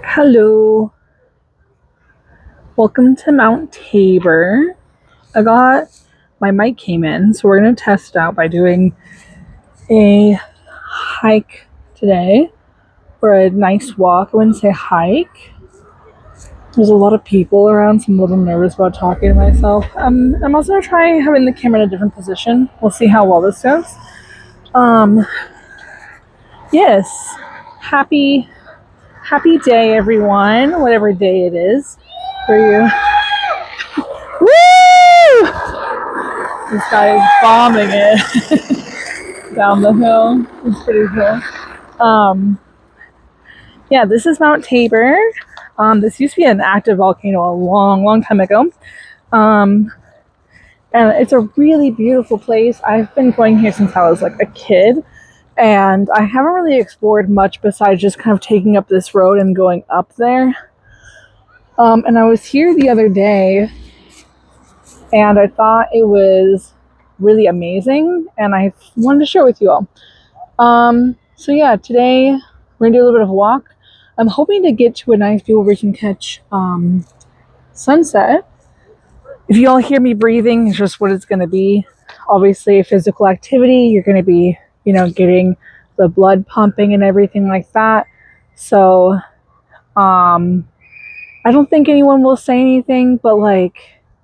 Hello, welcome to Mount Tabor. I got my mic came in, so we're gonna test out by doing a hike today or a nice walk. I wouldn't say hike. There's a lot of people around, so I'm a little nervous about talking to myself. I'm also gonna try having the camera in a different position. We'll see how well this goes. Um, yes, happy happy day, everyone. Whatever day it is for you. Woo! This guy is bombing it down the hill. It's pretty cool. Yeah, this is Mount Tabor. This used to be an active volcano a long, long time ago. Um, and it's a really beautiful place. I've been going here since I was like a kid, and I haven't really explored much besides just kind of taking up this road and going up there. And I was here the other day, and I thought it was really amazing, and I wanted to share with you all. So yeah, today we're gonna do a little bit of a walk. I'm hoping to get to a nice view where we can catch sunset. If you all hear me breathing, it's just what it's gonna be. Obviously, physical activity, you're gonna be, getting the blood pumping and everything like that. So, I don't think anyone will say anything, but like,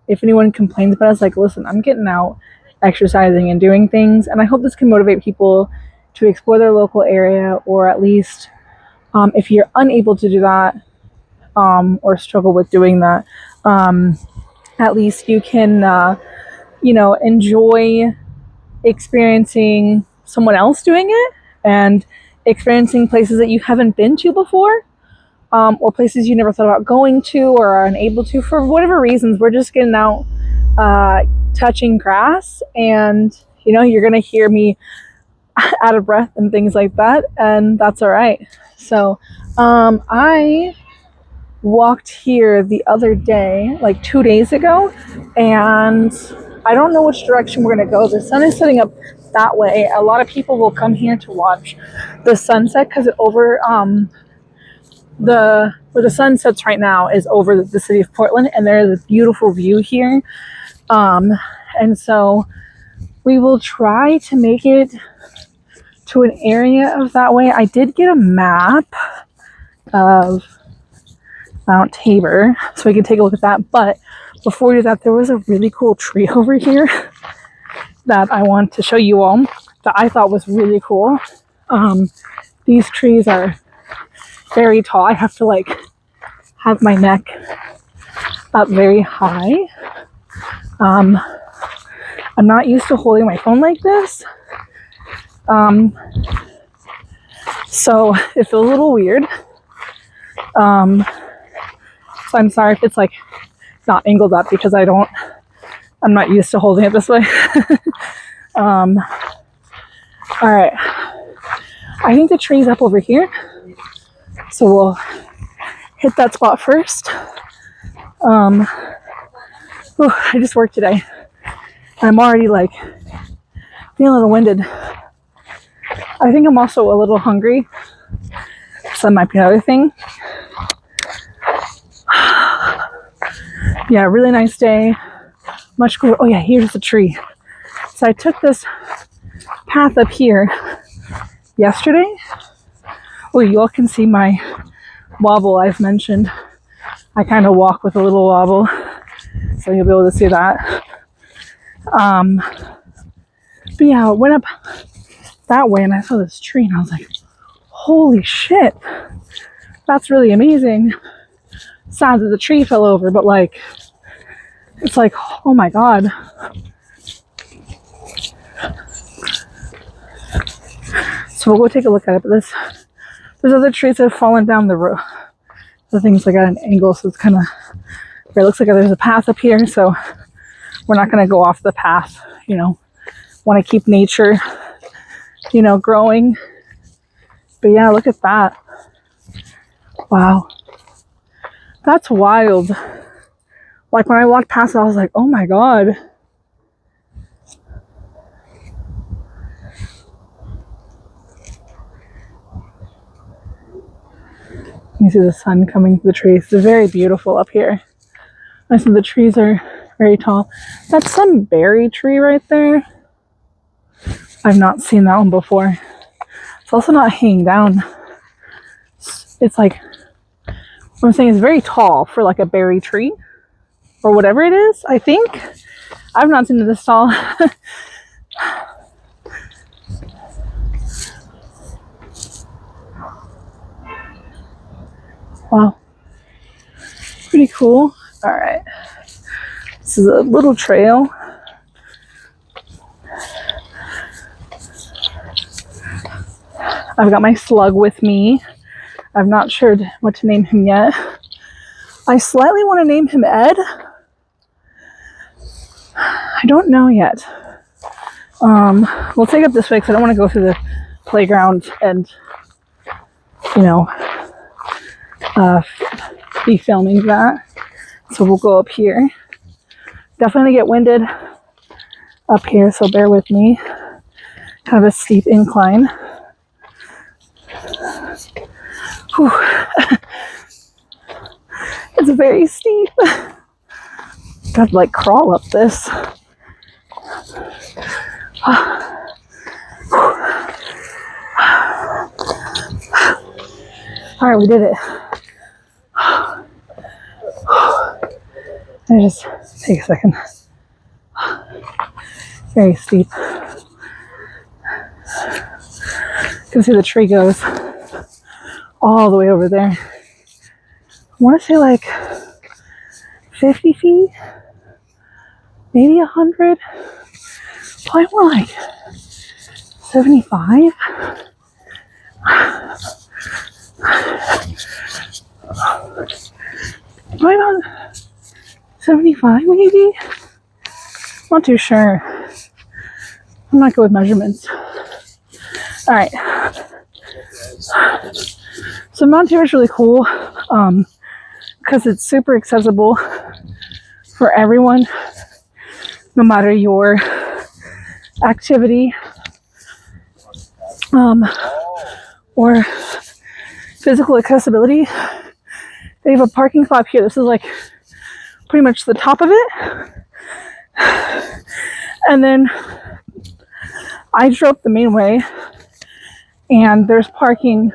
if anyone complains about us, like, listen, I'm getting out, exercising and doing things, and I hope this can motivate people to explore their local area, or at least, if you're unable to do that, or struggle with doing that, at least you can, enjoy experiencing someone else doing it and experiencing places that you haven't been to before, or places you never thought about going to or are unable to for whatever reasons. We're just getting out, touching grass, and you're gonna hear me out of breath and things like that, and that's all right. So, I walked here the other day, like 2 days ago, and I don't know which direction we're gonna go. The sun is setting up that way. A lot of people will come here to watch the sunset because it over the where the sun sets right now is over the city of Portland, and there is a beautiful view here. And so we will try to make it to an area of that way. I did get a map of Mount Tabor so we can take a look at that. But before we do that, there was a really cool tree over here that I want to show you all that I thought was really cool. These trees are very tall. I have to like have my neck up very high. I'm not used to holding my phone like this. So it feels a little weird. So I'm sorry if it's like not angled up because I'm not used to holding it this way. All right. I think the tree's up over here. So we'll hit that spot first. I just worked today. I'm already like feeling a little winded. I think I'm also a little hungry. So that might be another thing. Yeah, really nice day. Much cooler. Oh yeah, here's the tree. So I took this path up here yesterday. Oh, you all can see my wobble I've mentioned. I kind of walk with a little wobble, so you'll be able to see that. But yeah, I went up that way and I saw this tree and I was like, holy shit, that's really amazing. Sad that the tree fell over, but like, it's like, oh my god. So we'll go take a look at it. But there's other trees that have fallen down the road. The thing's like at an angle, so it's kind of, it looks like there's a path up here, so we're not going to go off the path, want to keep nature, growing. But yeah, look at that. Wow. That's wild. Like when I walked past it, I was like, oh my god. You see the sun coming through the trees. It's very beautiful up here. I said the trees are very tall. That's some berry tree right there. I've not seen that one before. It's also not hanging down. It's like, what I'm saying is very tall for like a berry tree or whatever it is, I think. I've not seen it this tall. Wow. Pretty cool. All right. This is a little trail. I've got my slug with me. I've not sure what to name him yet. I slightly want to name him Ed. I don't know yet. We'll take it this way because I don't want to go through the playground and, you know, be filming that. So we'll go up here. Definitely get winded up here, so bear with me. Kind of a steep incline. Whew. It's very steep. Gotta like crawl up this. All right, we did it. I just take a second. Very steep. You can see the tree goes all the way over there. I want to say like 50 feet, maybe 100, probably more like 75. Probably about 75 maybe? Not too sure. I'm not good with measurements. All right. So Mount Tabor is really cool because it's super accessible for everyone, no matter your activity or physical accessibility. They have a parking spot here. This is like pretty much the top of it. And then I drove the main way, and there's parking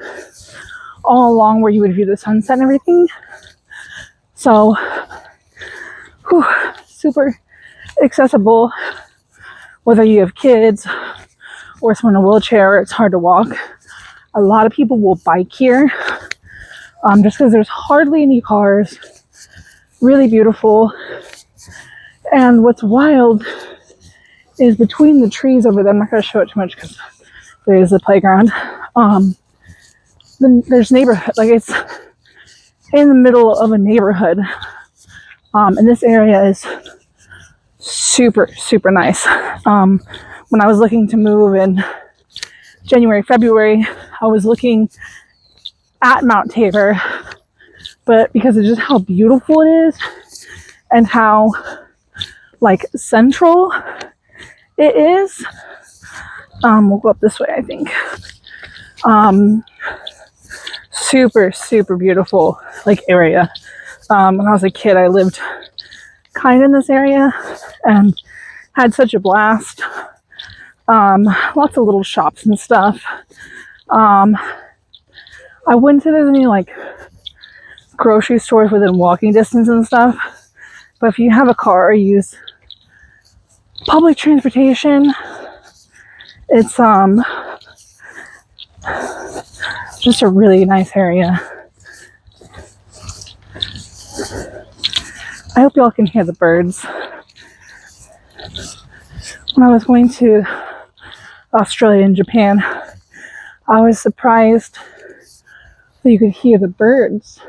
all along where you would view the sunset and everything. So, whew, super accessible, whether you have kids or someone in a wheelchair or it's hard to walk. A lot of people will bike here just because there's hardly any cars. Really beautiful. And what's wild is between the trees over there, I'm not going to show it too much because there is a playground. Then there's neighborhood, like it's in the middle of a neighborhood. And this area is super, super nice. When I was looking to move in January, February, I was looking at Mount Tabor, but because of just how beautiful it is and how like central it is, we'll go up this way, I think. Super, super beautiful like area. When I was a kid, I lived kind of in this area and had such a blast. Lots of little shops and stuff. I wouldn't say there's any like grocery stores within walking distance and stuff, but if you have a car or use public transportation, it's just a really nice area. I hope y'all can hear the birds. When I was going to Australia and Japan, I was surprised that you could hear the birds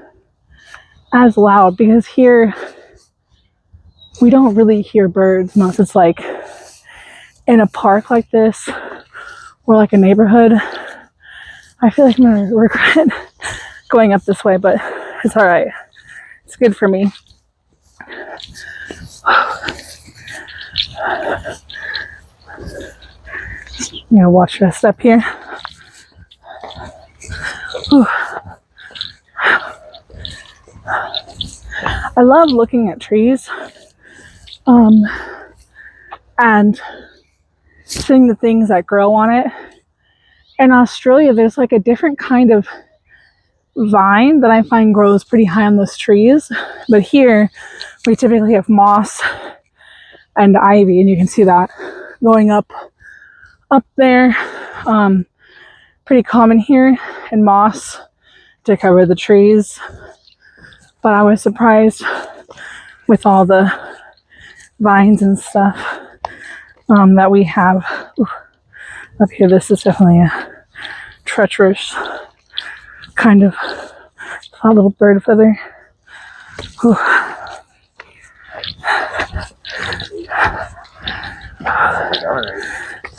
as loud, because here we don't really hear birds unless it's like in a park like this or like a neighborhood. I feel like I'm going to regret going up this way, but it's all right. It's good for me. You know, watch this up here. Whew. I love looking at trees and seeing the things that grow on it. In Australia, there's like a different kind of vine that I find grows pretty high on those trees. But here, we typically have moss and ivy, and you can see that going up there. Pretty common here, and moss to cover the trees. But I was surprised with all the vines and stuff that we have. Ooh, up here. This is definitely a treacherous kind of a little bird feather. Ooh.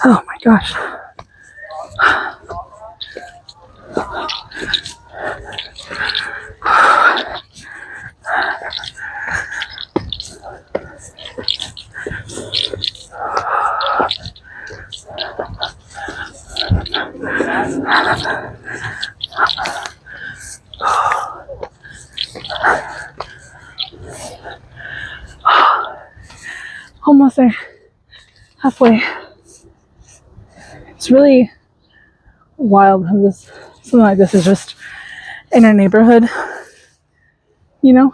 Oh my gosh. Almost there. Halfway. It's really wild how this something like this is just in our neighborhood. You know?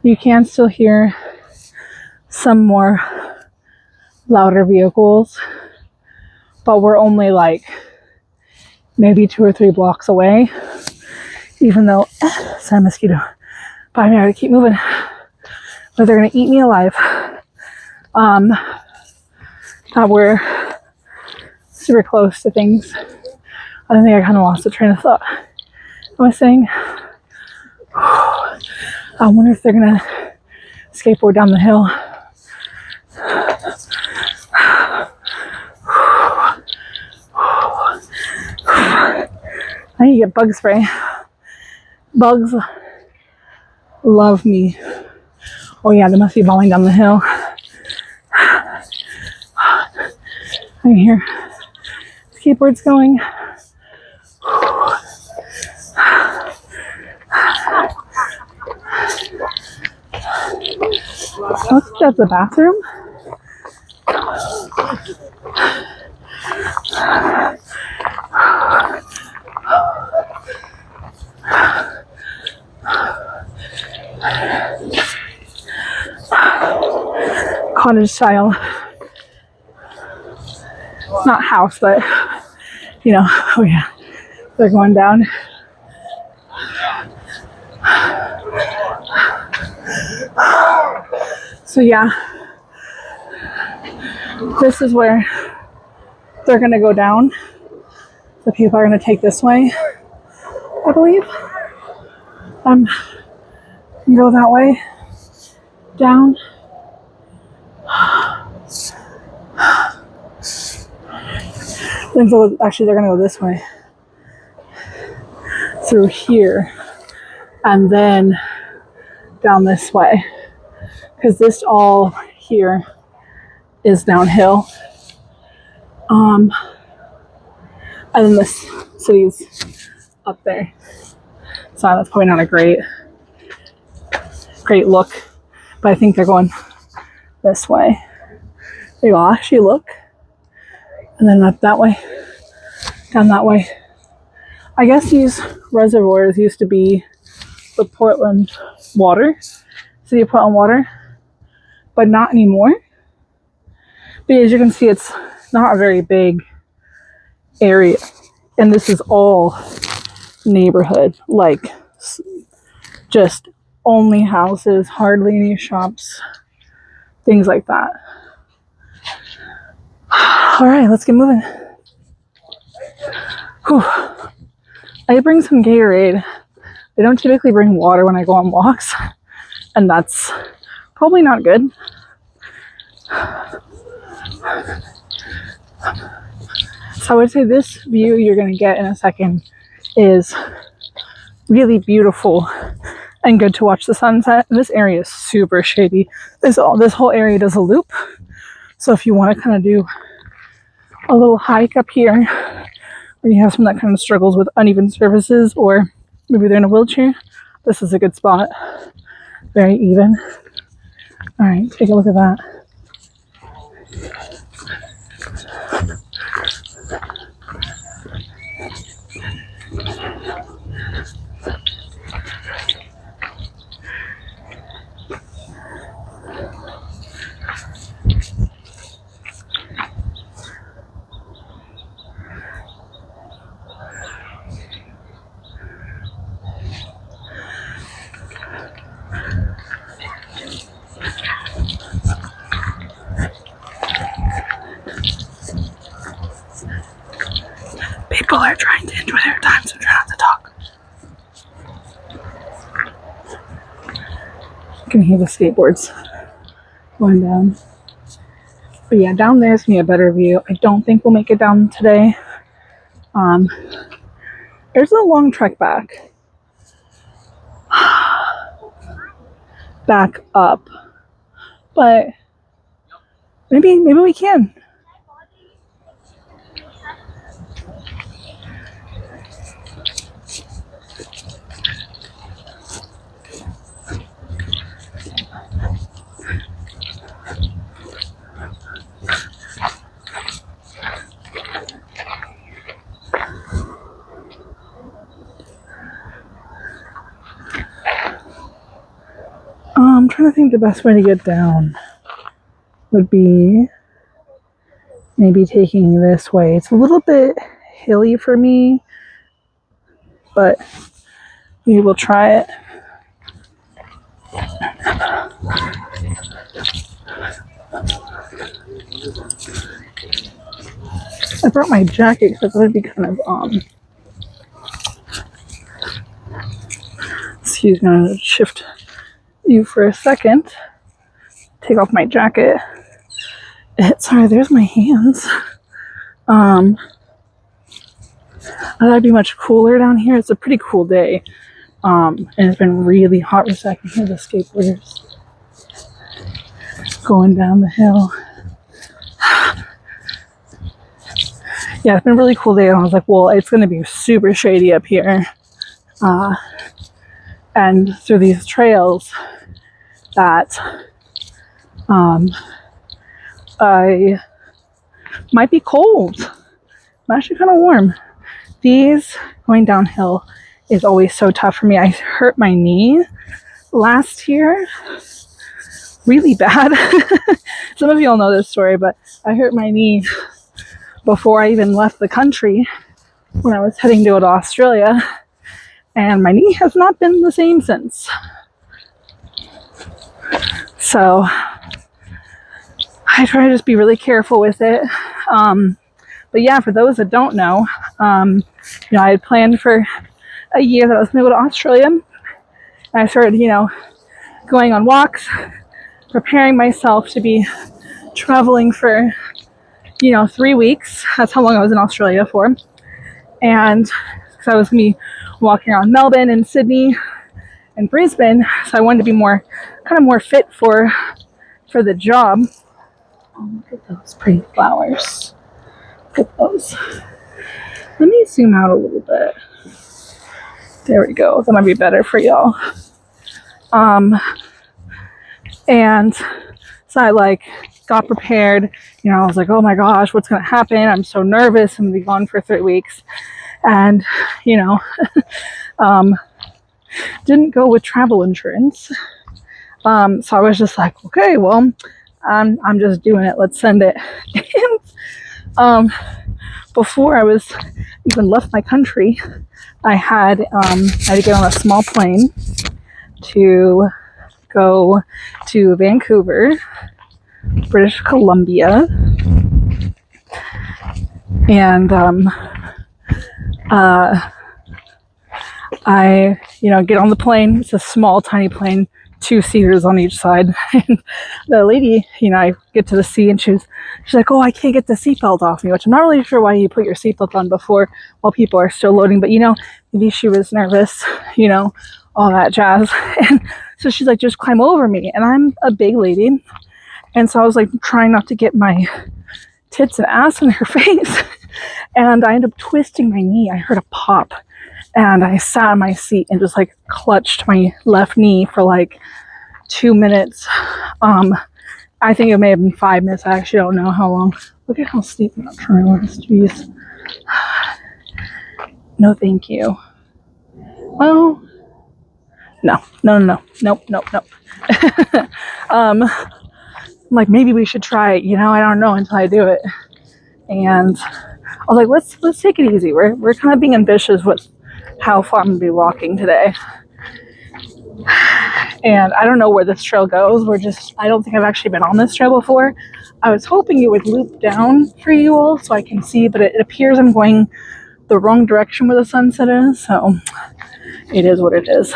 You can still hear some more louder vehicles, but we're only like maybe 2 or 3 blocks away, even though sorry, mosquito, but I gotta keep moving, but they're gonna eat me alive. That we're super close to things. I think I kind of lost the train of thought. I was saying, I wonder if they're gonna skateboard down the hill. I need to get bug spray. Bugs love me. Oh yeah, they must be falling down the hill. I can hear skateboards going. Looks like that's the bathroom. Cottage style. Not house, but you know, oh yeah, they're going down. So yeah, this is where they're gonna go down. The people are gonna take this way, I believe. Go that way, down. Actually, they're gonna go this way, through here, and then down this way, because this all here is downhill. And then this city's up there, so that's probably not a great look, but I think they're going this way. They will actually look, and then up that way, down that way. I guess these reservoirs used to be the Portland water, City of Portland water, but not anymore. But as you can see, it's not a very big area, and this is all neighborhood, like just only houses, hardly any shops, things like that. All right, let's get moving. Whew. I bring some Gatorade. I don't typically bring water when I go on walks, and that's probably not good. So I would say this view you're going to get in a second is really beautiful and good to watch the sunset. And this area is super shady. This whole area does a loop. So if you want to kind of do a little hike up here, or you have someone that kind of struggles with uneven surfaces, or maybe they're in a wheelchair, This is a good spot. Very even. All right, take a look at that. People are trying to enjoy their time, so try not to talk. You can hear the skateboards going down. But yeah, down there's gonna be a better view. I don't think we'll make it down today. There's a long trek back. Back up. But maybe we can. I'm trying to think the best way to get down would be maybe taking this way. It's a little bit hilly for me, but we will try it. I brought my jacket because it would be kind of excuse me, I'm going to shift you for a second. Take off my jacket. Sorry, there's my hands. That'd be much cooler down here. It's a pretty cool day. And it's been really hot. So I can hear the skateboarders going down the hill. Yeah, it's been a really cool day. And I was like, well, it's going to be super shady up here. And through these trails that I might be cold. I'm actually kind of warm. These going downhill is always so tough for me. I hurt my knee last year really bad. Some of you all know this story, but I hurt my knee before I even left the country when I was heading to go to Australia, and my knee has not been the same since. So I try to just be really careful with it. But yeah, for those that don't know, I had planned for a year that I was going to go to Australia. And I started, going on walks, preparing myself to be traveling for, 3 weeks. That's how long I was in Australia for. And so I was going to be walking around Melbourne and Sydney and Brisbane. So I wanted to be more fit for the job. Oh, look at those pretty flowers. Look at those. Let me zoom out a little bit. There we go. That might be better for y'all. And so I got prepared. I was like, oh my gosh, what's going to happen? I'm so nervous. I'm going to be gone for 3 weeks. And, didn't go with travel insurance. So I was just like, okay, well, I'm just doing it. Let's send it. And before I was even left my country, I had to get on a small plane to go to Vancouver, British Columbia, and I get on the plane. It's a small, tiny plane, 2 seaters on each side. And the lady, I get to the seat, and she's like, oh, I can't get the seatbelt off me, which I'm not really sure why you put your seatbelt on before while people are still loading, but maybe she was nervous, all that jazz. And so she's like, just climb over me. And I'm a big lady. And so I was trying not to get my tits and ass in her face. And I ended up twisting my knee. I heard a pop. and I sat in my seat and just like clutched my left knee for like 2 minutes. I think it may have been 5 minutes. I actually don't know how long. Look at how steep that trail is. Jeez. No, thank you. Well, no. Nope. Like maybe we should try it. I don't know until I do it. And I was like, let's take it easy. We're kind of being ambitious with how far I'm gonna be walking today. And I don't know where this trail goes. I don't think I've actually been on this trail before. I was hoping it would loop down for you all so I can see, but it appears I'm going the wrong direction where the sunset is. So it is what it is.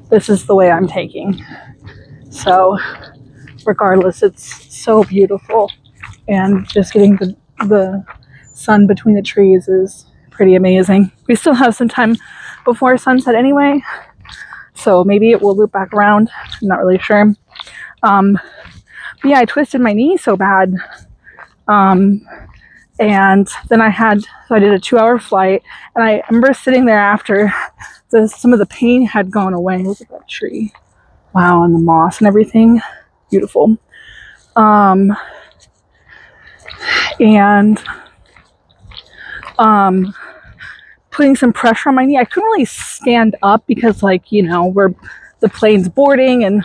This is the way I'm taking. So regardless, it's so beautiful. And just getting the sun between the trees is pretty amazing. We still have some time before sunset anyway, so maybe it will loop back around. I'm not really sure. But yeah, I twisted my knee so bad. And then I did a 2-hour flight, and I remember sitting there after some of the pain had gone away. Look at that tree. Wow, and the moss and everything. Beautiful. And putting some pressure on my knee. I couldn't really stand up because the plane's boarding and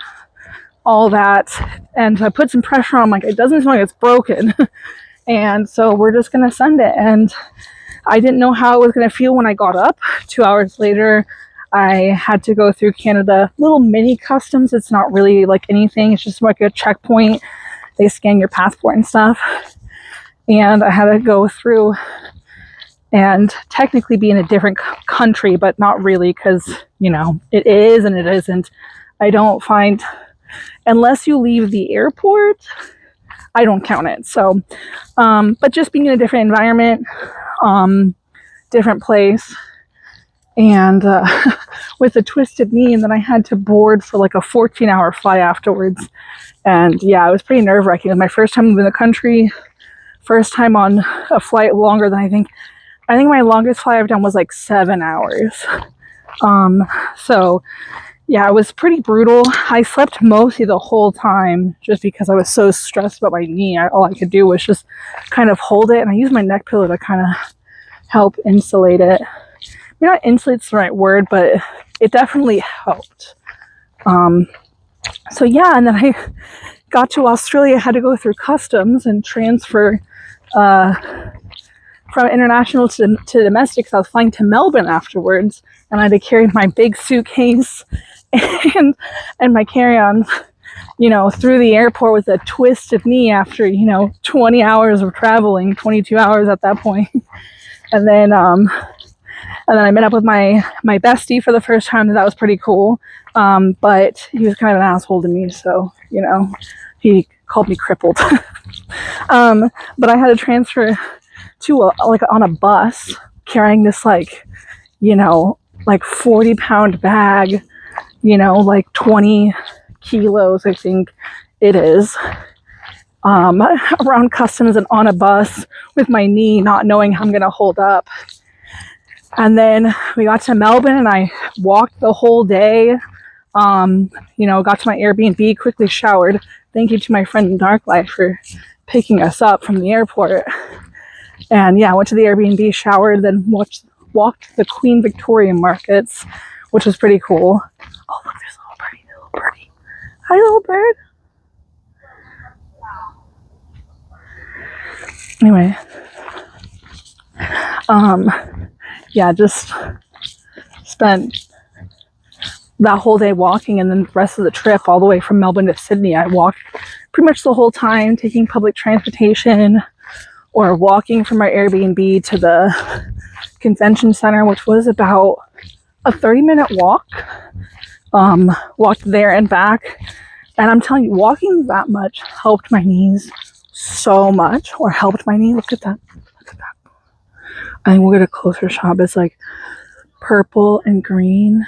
all that. And so I put some pressure on, it doesn't seem like it's broken. And so we're just going to send it. And I didn't know how it was going to feel when I got up. 2 hours later, I had to go through Canada, little mini customs. It's not really like anything. It's just like a checkpoint. They scan your passport and stuff. And I had to go through and technically be in a different country, but not really, because, it is and it isn't. I don't find, unless you leave the airport, I don't count it. So, but just being in a different environment, different place, and with a twisted knee, and then I had to board for like a 14-hour flight afterwards. And yeah, it was pretty nerve-wracking. It was my first time in the country, first time on a flight longer than I think my longest flight I've done was like 7 hours. So yeah, it was pretty brutal. I slept mostly the whole time just because I was so stressed about my knee. All I could do was just kind of hold it, and I used my neck pillow to kind of help insulate it. Maybe not insulate's the right word, but it definitely helped. So yeah, and then I got to Australia, had to go through customs and transfer from international to domestic, because I was flying to Melbourne afterwards, and I had to carry my big suitcase and my carry-on, through the airport with a twisted knee after 20 hours of traveling, 22 hours at that point. And then I met up with my bestie for the first time, and that was pretty cool. But he was kind of an asshole to me, so he called me crippled. But I had to transfer to on a bus, carrying this 40-pound bag, 20 kilos, I think it is, around customs and on a bus with my knee, not knowing how I'm going to hold up. And then we got to Melbourne, and I walked the whole day, got to my Airbnb, quickly showered. Thank you to my friend in Dark Life for picking us up from the airport. And yeah, I went to the Airbnb, showered, then walked the Queen Victoria markets, which was pretty cool. Oh, look, there's a little birdie. Hi, little bird. Anyway, yeah, just spent that whole day walking, and then the rest of the trip, all the way from Melbourne to Sydney, I walked pretty much the whole time, taking public transportation or walking from our Airbnb to the convention center, which was about a 30-minute walk. Walked there and back, and I'm telling you, walking that much helped my knees so much, or helped my knee. Look at that. I think we'll get a closer shot. It's like purple and green.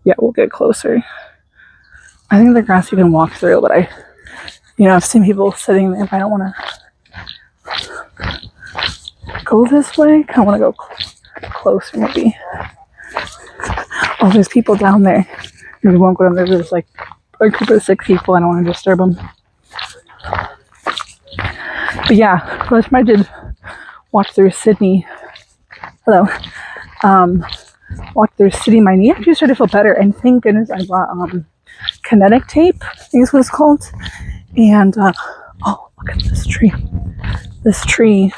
Yeah, we'll get closer. I think the grass you can walk through, but I've seen people sitting there. If I don't want to go this way, I want to go closer maybe. Oh, there's people down there. We won't go down there. There's like a group of 6 people. I don't want to disturb them. But yeah, last time I did walk through Sydney. Hello. Walked through Sydney. My knee actually started to feel better. And thank goodness I brought kinetic tape, I think is what it's called. And oh, look at this tree. This tree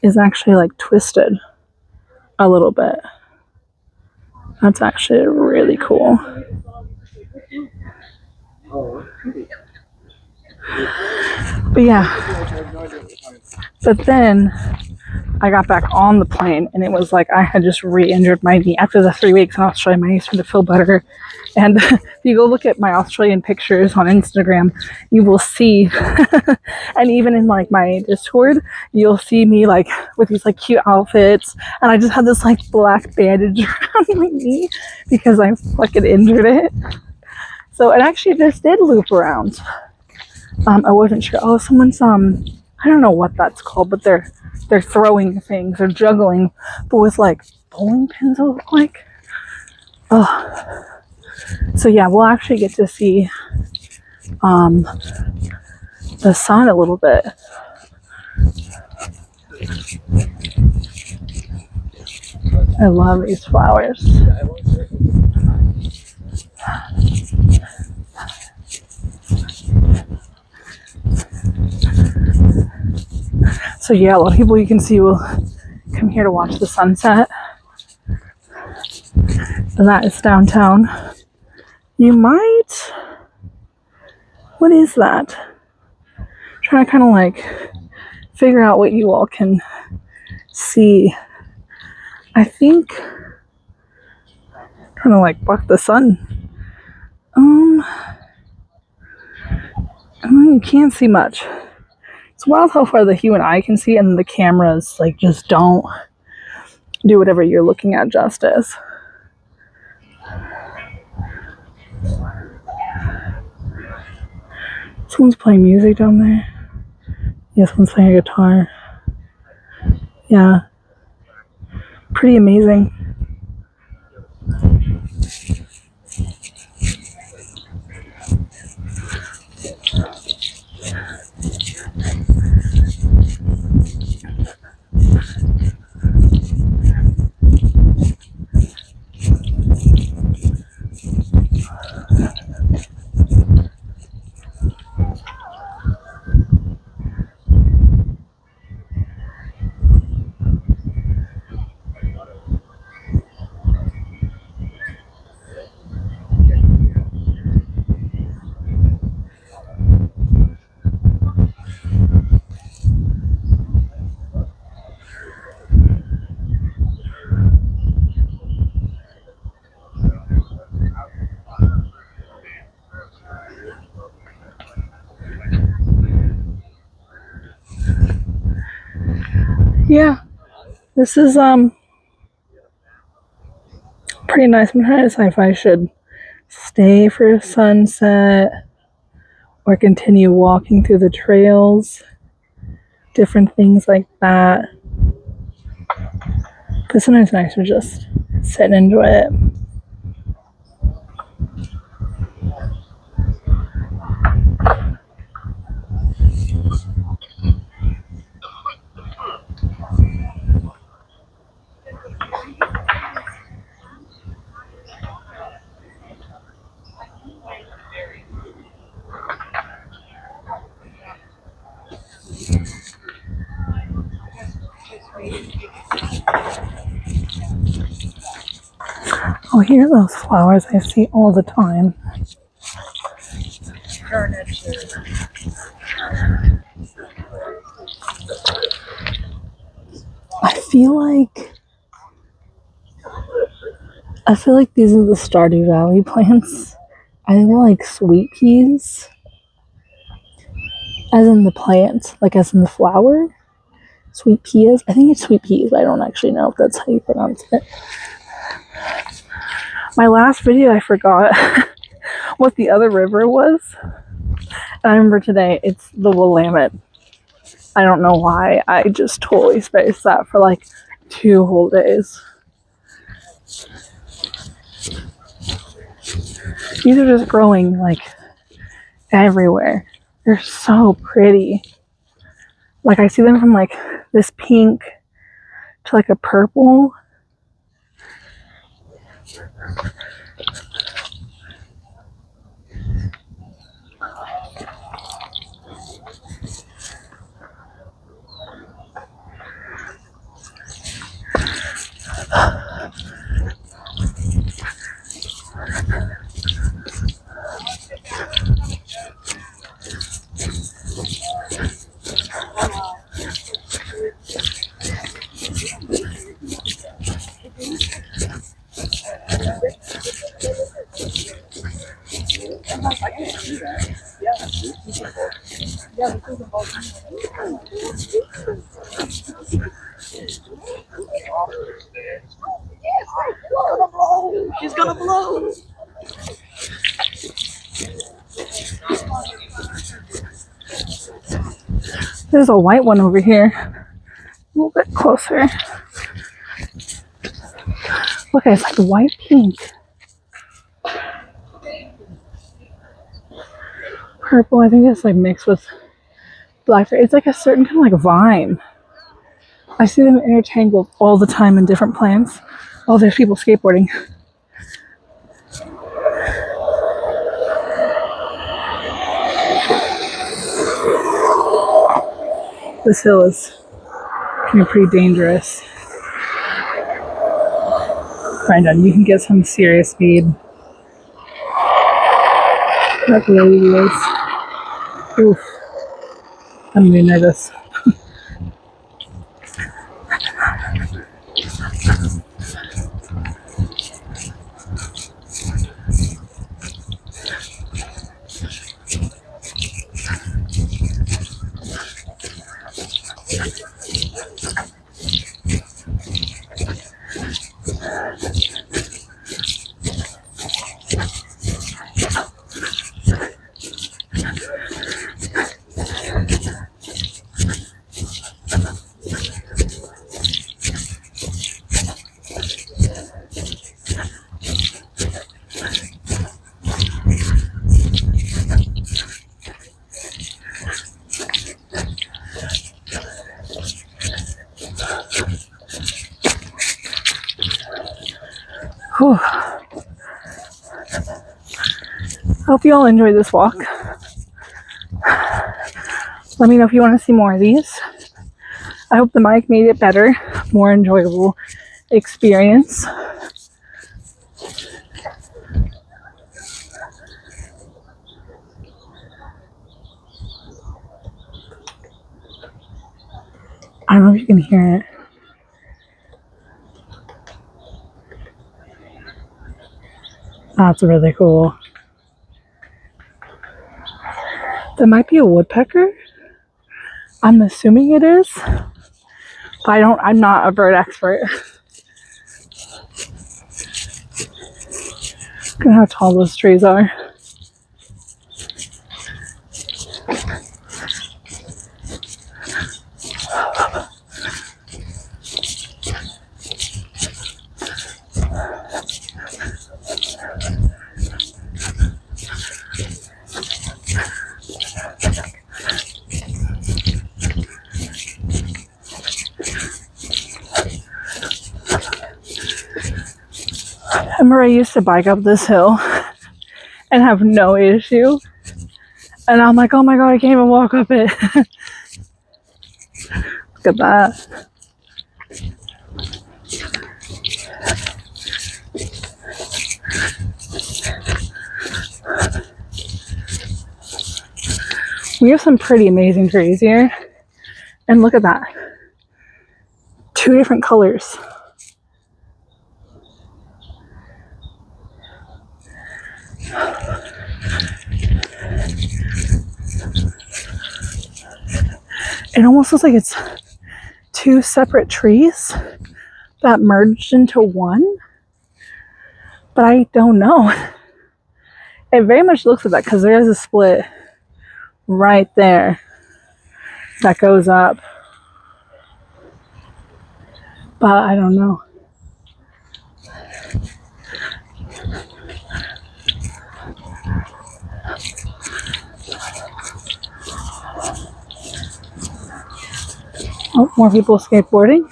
is actually like twisted a little bit. That's actually really cool. But yeah. But then I got back on the plane and it was like I had just re-injured my knee. After the 3 weeks in Australia, my knee started to feel better. And if you go look at my Australian pictures on Instagram, you will see, and even in like my Discord, you'll see me like with these like cute outfits. And I just had this like black bandage around my knee because I fucking injured it. So it actually just did loop around. I wasn't sure. Oh, someone's I don't know what that's called, but they're throwing things or juggling, but with like bowling pins. It look like. Oh. So yeah, we'll actually get to see the sun a little bit. I love these flowers. So yeah, a lot of people you can see will come here to watch the sunset. And that is downtown. You might... What is that? I'm trying to kind of like figure out what you all can see. I think... I'm trying to like block the sun. You can't see much. It's wild how far the human eye can see, and the cameras like just don't do whatever you're looking at justice. Someone's playing music down there. Yeah, someone's playing a guitar. Yeah. Pretty amazing. Yeah, this is pretty nice. I'm trying to decide if I should stay for sunset or continue walking through the trails, different things like that. But sometimes it's nice to just sit and enjoy it. Oh, here are those flowers I see all the time. I feel like these are the Stardew Valley plants. I think they're like sweet peas. As in the plant, like as in the flower. Sweet peas. I think it's sweet peas. I don't actually know if that's how you pronounce it. My last video, I forgot what the other river was. And I remember today, it's the Willamette. I don't know why. I just totally spaced that for like 2 whole days. These are just growing like everywhere. They're so pretty. Like I see them from like this pink to like a purple. She's gonna blow. There's a white one over here. A little bit closer. Look, it's like white pink. Purple, I think it's like mixed with blackberry. It's like a certain kind of like vine. I see them intertangled all the time in different plants. Oh, there's people skateboarding. This hill is can be pretty dangerous. Brandon, you can get some serious speed. That lady is. Oof. I'm really nervous. Whew. Hope you all enjoyed this walk. Let me know if you want to see more of these. I hope the mic made it better, more enjoyable experience. I don't know if you can hear it. That's really cool. That might be a woodpecker. I'm assuming it is. But I'm not a bird expert. Look at how tall those trees are. I remember I used to bike up this hill and have no issue. And I'm like, oh my god, I can't even walk up it. Look at that. We have some pretty amazing trees here. And look at that. 2 different colors. It almost looks like it's 2 separate trees that merged into one. But I don't know. It very much looks like that because there is a split right there that goes up. but I don't know. Oh, more people skateboarding.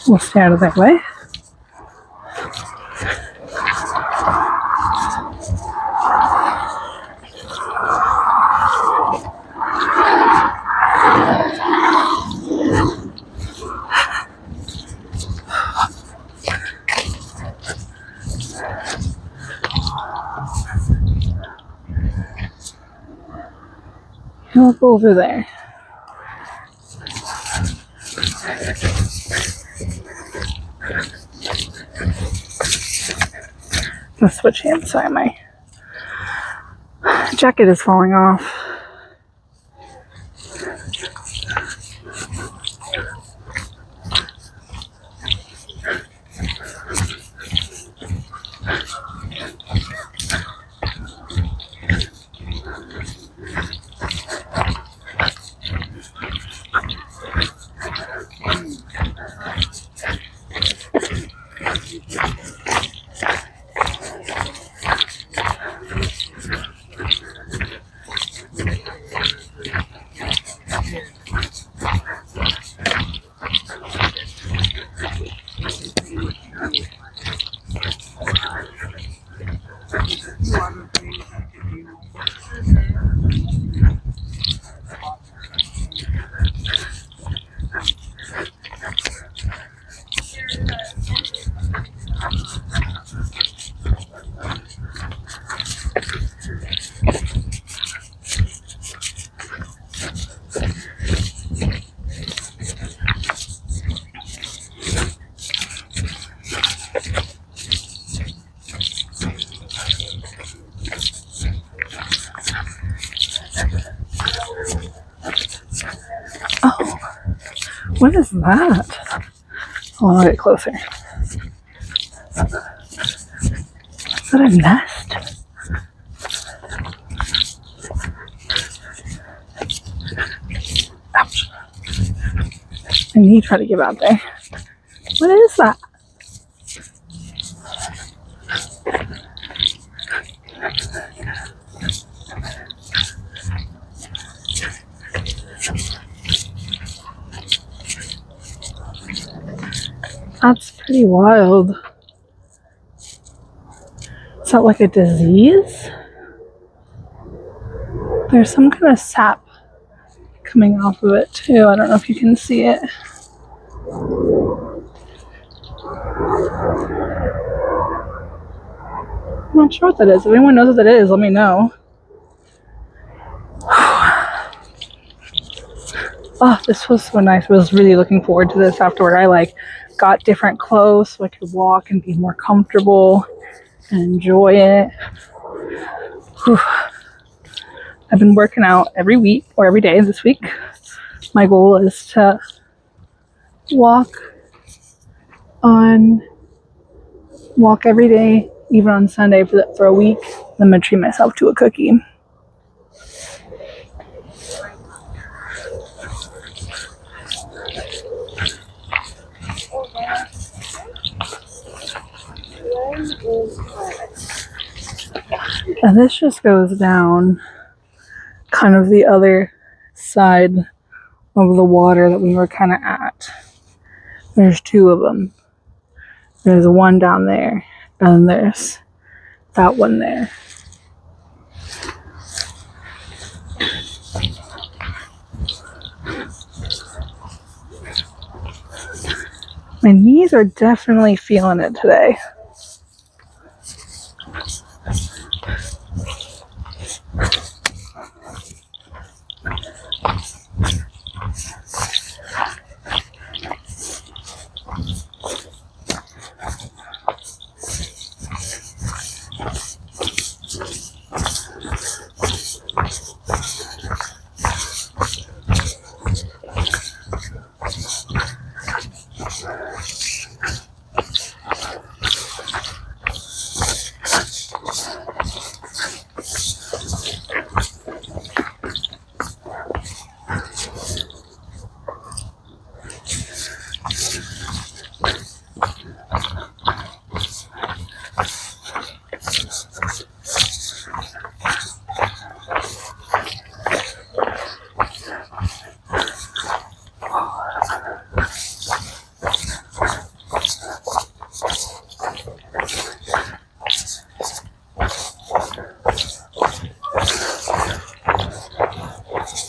We'll stay out of that way. And we'll go over there. I'm gonna switch hands. Sorry, my jacket is falling off. Oh, what is that? Oh, I'll get closer. Is that a nest? Ouch. I need to try to get out there. What is that? That's pretty wild. Is that like a disease? There's some kind of sap coming off of it too. I don't know if you can see it. I'm not sure what that is. If anyone knows what that is, let me know. Oh, this was so nice. I was really looking forward to this afterward. I got different clothes so I could walk and be more comfortable and enjoy it. Whew. I've been working out every week or every day this week. My goal is to walk every day, even on Sunday for a week. I'm gonna treat myself to a cookie. And this just goes down kind of the other side of the water that we were kind of at. There's two of them. There's one down there, and there's that one there. My knees are definitely feeling it today.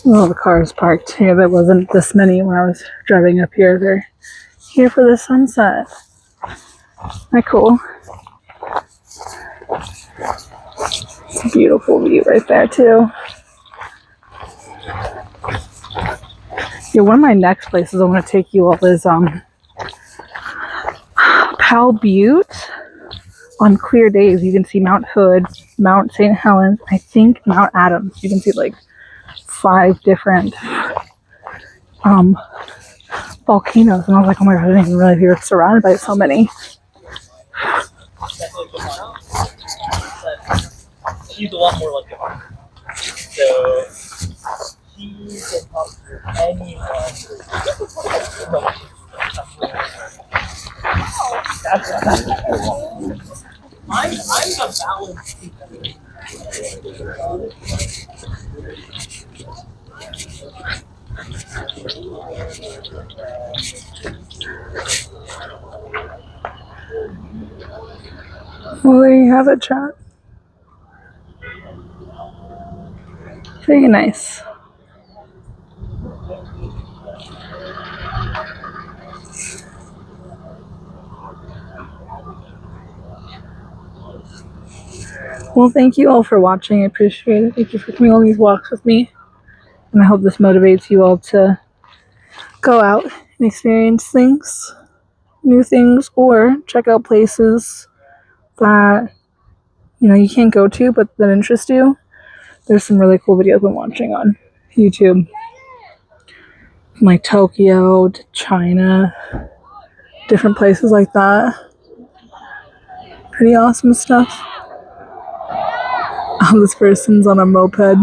Well, the cars parked here. There wasn't this many when I was driving up here. They're here for the sunset. Isn't that cool? It's a beautiful view right there too. Yeah, one of my next places I want to take you all is Powell Butte. On clear days, you can see Mount Hood, Mount St. Helens, I think Mount Adams. You can see like 5 different volcanoes, and I was like, oh my god, I didn't even realize we were surrounded by so many. She's a lot more like a hunter. So she can talk to anyone. I'm the balance teacher. Well, there you have it, chat. Very nice. Well, thank you all for watching. I appreciate it. Thank you for coming on these walks with me. And I hope this motivates you all to go out and experience things, new things, or check out places that you can't go to but that interest you. There's some really cool videos I'm watching on YouTube. From like Tokyo to China, different places like that. Pretty awesome stuff. This person's on a moped,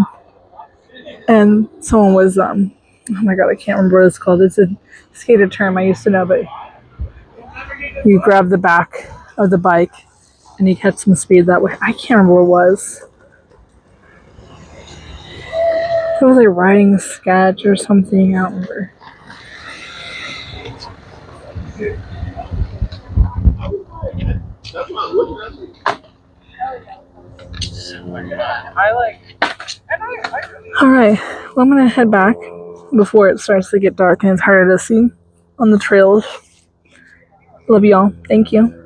and someone was oh my god, I can't remember what it's called. It's a skater term I used to know, but you grab the back of the bike and you catch some speed that way. I can't remember what it was. It was like riding sketch or something. I don't remember. Alright, well, I'm gonna head back before it starts to get dark and it's harder to see on the trails. Love y'all. Thank you.